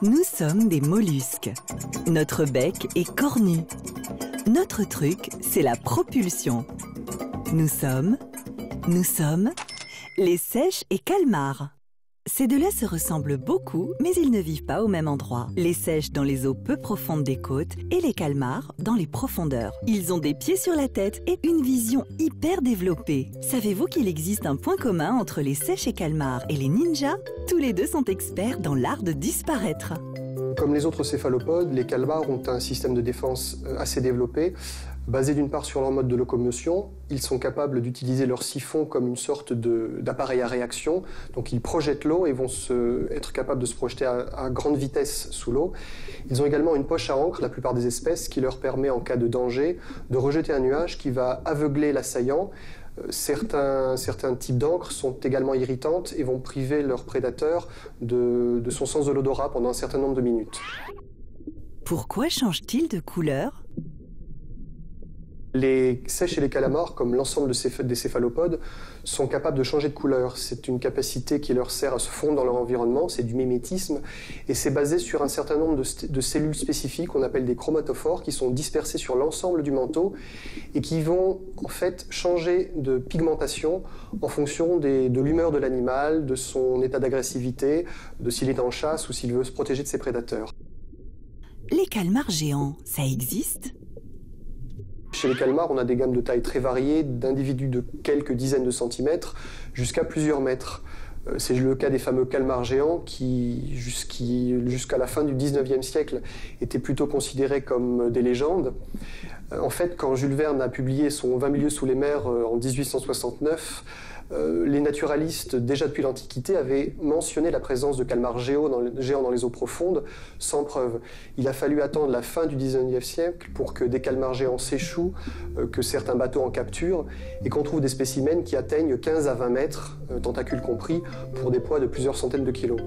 Nous sommes des mollusques. Notre bec est cornu. Notre truc, c'est la propulsion. Nous sommes les seiches et calmars. Ces deux-là se ressemblent beaucoup, mais ils ne vivent pas au même endroit. Les seiches dans les eaux peu profondes des côtes et les calmars dans les profondeurs. Ils ont des pieds sur la tête et une vision hyper développée. Savez-vous qu'il existe un point commun entre les seiches et calmars et les ninjas? Tous les deux sont experts dans l'art de disparaître. Comme les autres céphalopodes, les calmars ont un système de défense assez développé. Basé d'une part sur leur mode de locomotion, ils sont capables d'utiliser leur siphon comme une sorte d'appareil à réaction. Donc ils projettent l'eau et vont être capables de se projeter à grande vitesse sous l'eau. Ils ont également une poche à encre, la plupart des espèces, qui leur permet en cas de danger de rejeter un nuage qui va aveugler l'assaillant. Certains types d'encre sont également irritantes et vont priver leur prédateur de son sens de l'odorat pendant un certain nombre de minutes. Pourquoi changent-ils de couleur ? Les seiches et les calamars, comme l'ensemble des céphalopodes, sont capables de changer de couleur. C'est une capacité qui leur sert à se fondre dans leur environnement, c'est du mimétisme, et c'est basé sur un certain nombre de cellules spécifiques qu'on appelle des chromatophores, qui sont dispersées sur l'ensemble du manteau et qui vont en fait changer de pigmentation en fonction de l'humeur de l'animal, de son état d'agressivité, de s'il est en chasse ou s'il veut se protéger de ses prédateurs. Les calmars géants, ça existe ? Chez les calmars, on a des gammes de tailles très variées, d'individus de quelques dizaines de centimètres jusqu'à plusieurs mètres. C'est le cas des fameux calmars géants qui, jusqu'à la fin du 19e siècle, étaient plutôt considérés comme des légendes. En fait, quand Jules Verne a publié son 20 milieux sous les mers en 1869, les naturalistes, déjà depuis l'Antiquité, avaient mentionné la présence de calmars géants dans les eaux profondes, sans preuve. Il a fallu attendre la fin du 19e siècle pour que des calmars géants s'échouent, que certains bateaux en capturent, et qu'on trouve des spécimens qui atteignent 15 à 20 mètres, tentacules compris, pour des poids de plusieurs centaines de kilos.